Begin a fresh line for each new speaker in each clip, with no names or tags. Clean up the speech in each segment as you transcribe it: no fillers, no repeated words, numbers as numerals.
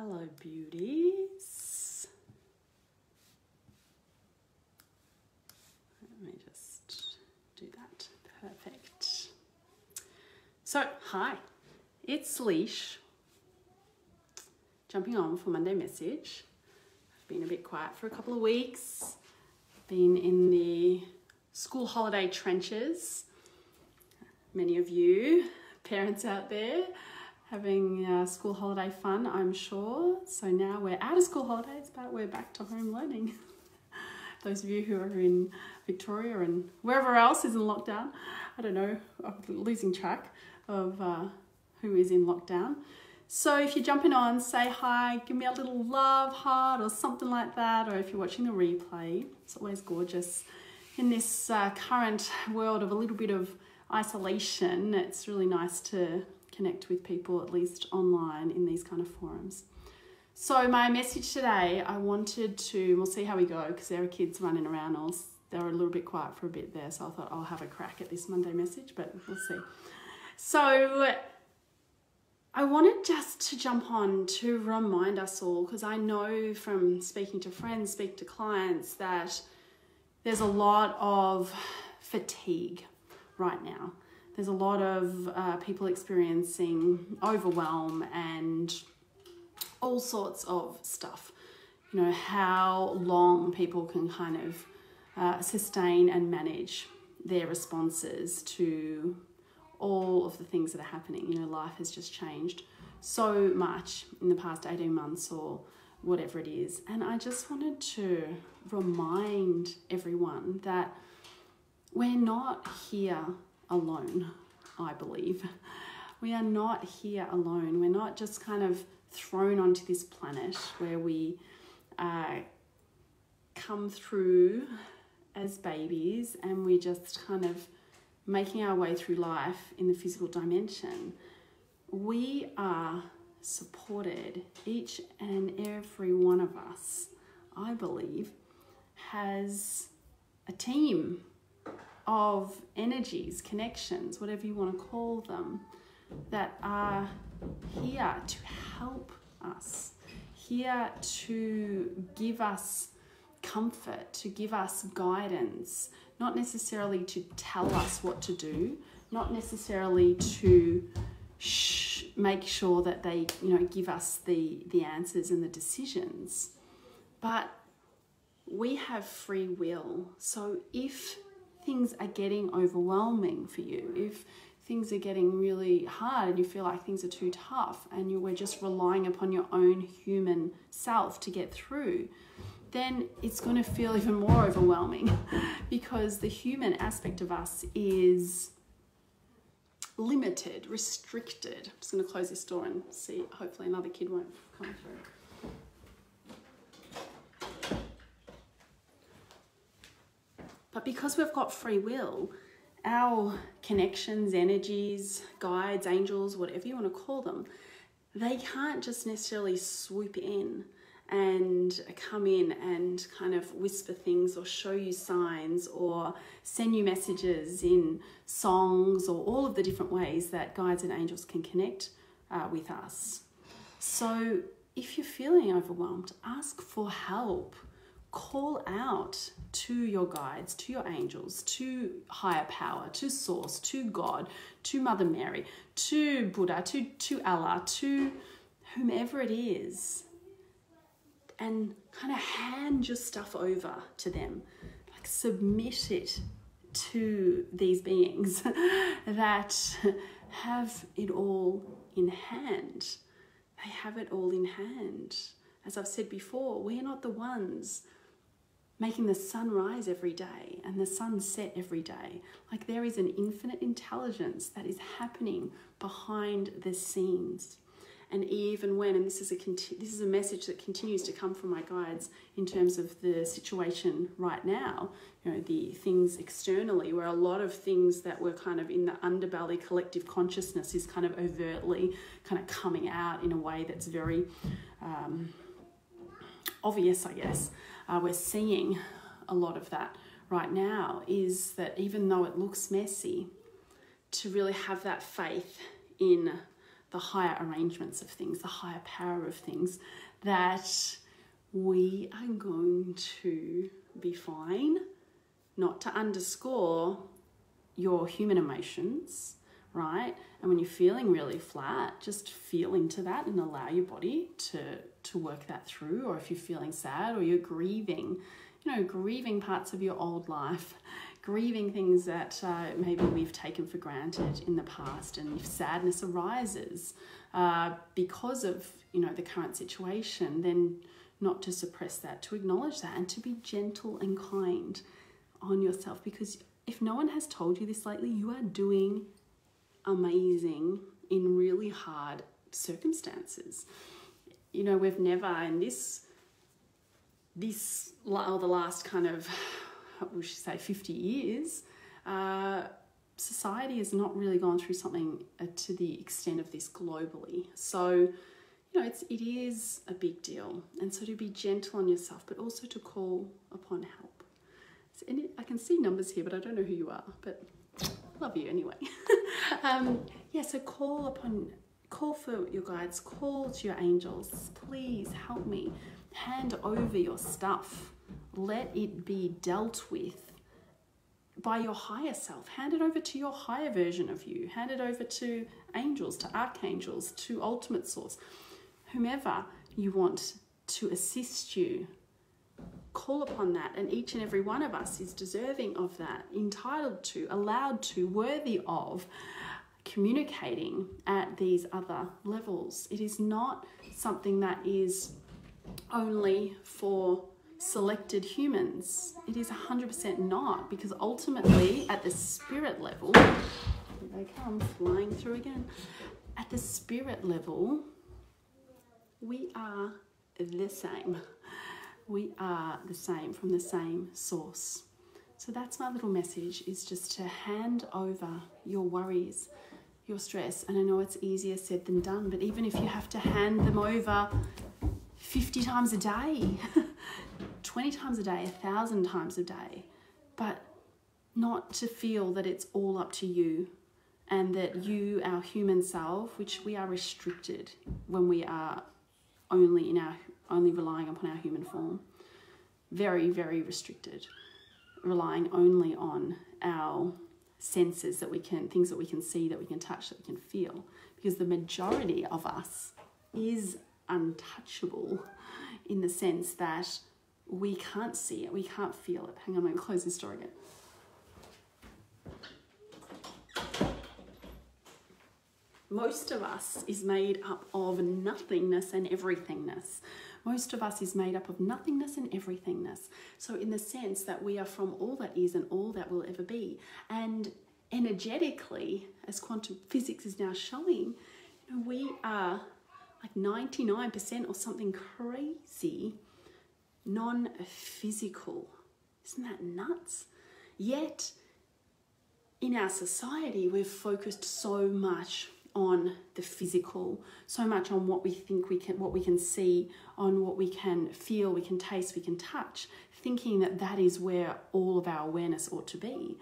Hello, beauties. Let me just do that. Perfect. So, hi, it's Leash, jumping on for Monday message. I've been a bit quiet for a couple of weeks. Been in the school holiday trenches. Many of you parents out there having school holiday fun, I'm sure. So now we're out of school holidays, but we're back to home learning. Those of you who are in Victoria and wherever else is in lockdown, I don't know, I'm losing track of who is in lockdown. So if you're jumping on, say hi, give me a little love heart or something like that, or if you're watching the replay, it's always gorgeous. In this current world of a little bit of isolation, it's really nice to connect with people, at least online, in these kind of forums. So my message today, I wanted to, we'll see how we go, because there are kids running around, they were a little bit quiet for a bit there, so I thought I'll have a crack at this Monday message, but we'll see. So I wanted just to jump on to remind us all, because I know from speaking to friends, speaking to clients, that there's a lot of fatigue right now. There's a lot of people experiencing overwhelm and all sorts of stuff. You know, how long people can kind of sustain and manage their responses to all of the things that are happening. You know, life has just changed so much in the past 18 months or whatever it is. And I just wanted to remind everyone that we're not here alone, I believe. We are not here alone. We're not just kind of thrown onto this planet where we come through as babies and we're just kind of making our way through life in the physical dimension. We are supported. Each and every one of us, I believe, has a team of energies, connections, whatever you want to call them, that are here to help us, here to give us comfort, to give us guidance, not necessarily to tell us what to do, not necessarily to make sure that they, you know, give us the answers and the decisions, but we have free will. So if things are getting overwhelming for you, if things are getting really hard and you feel like things are too tough and we're just relying upon your own human self to get through, then it's going to feel even more overwhelming because the human aspect of us is limited, restricted. I'm just going to close this door and see, hopefully another kid won't come through. But because we've got free will, our connections, energies, guides, angels, whatever you want to call them, they can't just necessarily swoop in and come in and kind of whisper things or show you signs or send you messages in songs or all of the different ways that guides and angels can connect with us. So if you're feeling overwhelmed, ask for help. Call out to your guides, to your angels, to higher power, to source, to God, to Mother Mary, to Buddha, to Allah, to whomever it is, and kind of hand your stuff over to them. Like, submit it to these beings that have it all in hand. They have it all in hand. As I've said before, we're not the ones making the sun rise every day and the sun set every day. Like, there is an infinite intelligence that is happening behind the scenes. And even when, and this is a message that continues to come from my guides in terms of the situation right now, you know, the things externally, where a lot of things that were kind of in the underbelly collective consciousness is kind of overtly kind of coming out in a way that's very obvious, I guess. We're seeing a lot of that right now, is that even though it looks messy, to really have that faith in the higher arrangements of things, the higher power of things, that we are going to be fine. Not to underscore your human emotions, right? And when you're feeling really flat, just feel into that and allow your body to work that through. Or if you're feeling sad or you're grieving, grieving parts of your old life, grieving things that maybe we've taken for granted in the past. And if sadness arises because of, the current situation, then not to suppress that, to acknowledge that, and to be gentle and kind on yourself. Because if no one has told you this lately, you are doing amazing in really hard circumstances. We've never in the last kind of, we should say 50 years, society has not really gone through something to the extent of this globally. So, it is a big deal. And so to be gentle on yourself, but also to call upon help. And I can see numbers here, but I don't know who you are, but I love you anyway. So call for your guides, call to your angels. Please help me. Hand over your stuff. Let it be dealt with by your higher self. Hand it over to your higher version of you. Hand it over to angels, to archangels, to ultimate source. Whomever you want to assist you, call upon that. And each and every one of us is deserving of that, entitled to, allowed to, worthy of communicating at these other levels. It is not something that is only for selected humans. It is 100% not, because ultimately at the spirit level, here they come flying through again, at the spirit level, we are the same. We are the same, from the same source. So that's my little message, is just to hand over your worries, your stress. And I know it's easier said than done, but even if you have to hand them over 50 times a day, 20 times a day, 1,000 times a day, but not to feel that it's all up to you, and that you, our human self, which we are restricted when we are only relying upon our human form, very, very restricted, relying only on our senses, things that we can see, that we can touch, that we can feel, because the majority of us is untouchable in the sense that we can't see it, we can't feel it. Hang on, I'm going to close this door again. Most of us is made up of nothingness and everythingness. Most of us is made up of nothingness and everythingness. So in the sense that we are from all that is and all that will ever be. And energetically, as quantum physics is now showing, we are like 99% or something crazy non-physical. Isn't that nuts? Yet in our society, we've focused so much on the physical, so much on what we think what we can see, on what we can feel, we can taste, we can touch, thinking that that is where all of our awareness ought to be,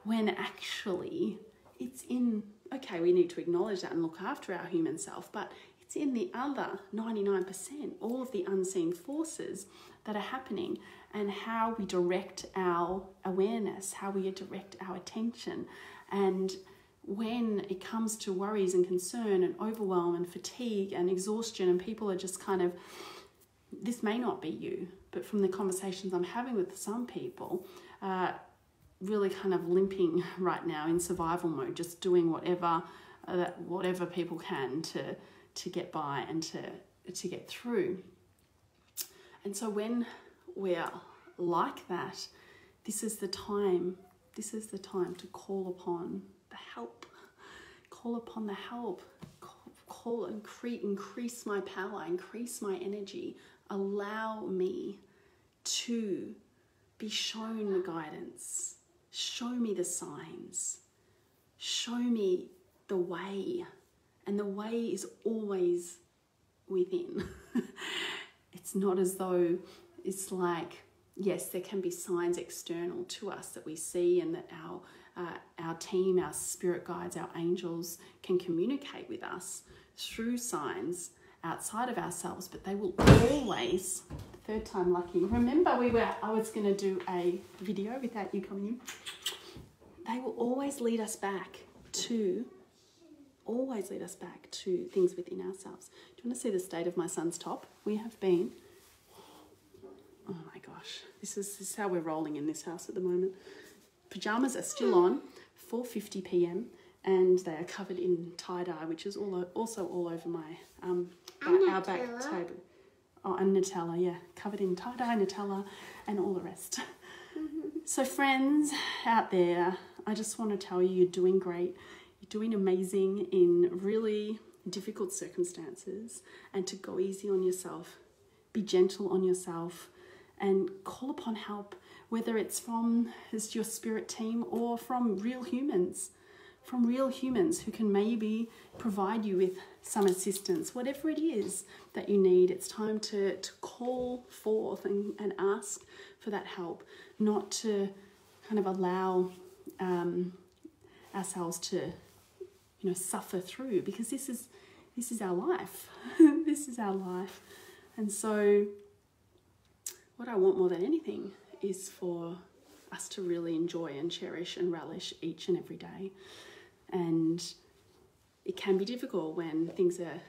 when actually it's in, okay, we need to acknowledge that and look after our human self, but it's in the other 99%, all of the unseen forces that are happening, and how we direct our awareness, how we direct our attention. And when it comes to worries and concern and overwhelm and fatigue and exhaustion, and people are just kind of, this may not be you, but from the conversations I'm having with some people, really kind of limping right now in survival mode, just doing whatever people can to get by and to get through. And so when we're like that, this is the time to call upon the help. Call upon the help. Call and increase my power, increase my energy. Allow me to be shown the guidance. Show me the signs. Show me the way. And the way is always within. It's not as though it's like, yes, there can be signs external to us that we see, and that our team, our spirit guides, our angels can communicate with us through signs outside of ourselves, but they will always, third time lucky. Remember I was going to do a video without you coming in. They will always lead us back to things within ourselves. Do you want to see the state of my son's top? We have been, oh my gosh, this is how we're rolling in this house at the moment. Pajamas are still on, 4:50 p.m. and they are covered in tie-dye, which is also all over my our back table. Oh, and Nutella, yeah, covered in tie-dye, Nutella, and all the rest. So friends out there, I just want to tell you, you're doing great. You're doing amazing in really difficult circumstances, and to go easy on yourself, be gentle on yourself, and call upon help, whether it's from your spirit team or from real humans who can maybe provide you with some assistance, whatever it is that you need. It's time to call forth and ask for that help, not to kind of allow ourselves to, suffer through, because this is our life. This is our life. And so what I want more than anything is for us to really enjoy and cherish and relish each and every day. And it can be difficult when things are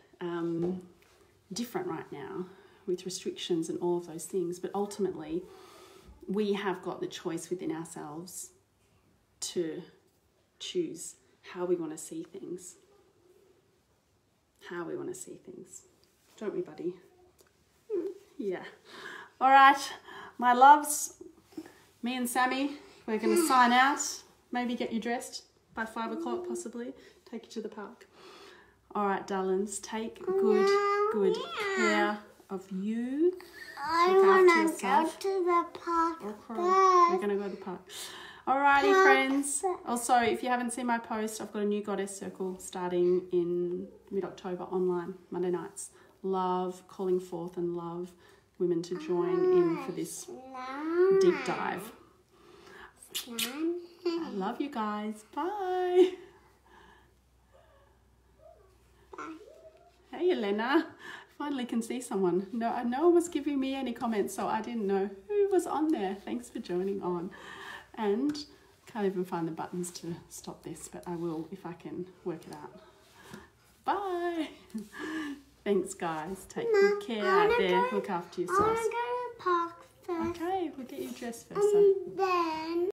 different right now with restrictions and all of those things, but ultimately we have got the choice within ourselves to choose how we want to see things. How we want to see things. Don't we, buddy? Yeah. All right, my loves, me and Sammy, we're going to sign out. Maybe get you dressed by 5 o'clock, possibly. Take you to the park. All right, darlings, take good care of you.
I want to go to the park.
Okay. We're going to go to the park. Alrighty, friends. Also, if you haven't seen my post, I've got a new Goddess Circle starting in mid-October online, Monday nights. Love calling forth and love women to join in for this deep dive. I love you guys. Bye.
Bye.
Hey, Elena. Finally can see someone. No one was giving me any comments, so I didn't know who was on there. Thanks for joining on. And can't even find the buttons to stop this, but I will if I can work it out. Bye. Thanks, guys. Take good care out there. Look after yourselves.
I want to go to the park first.
Okay, we'll get you dressed first.
And then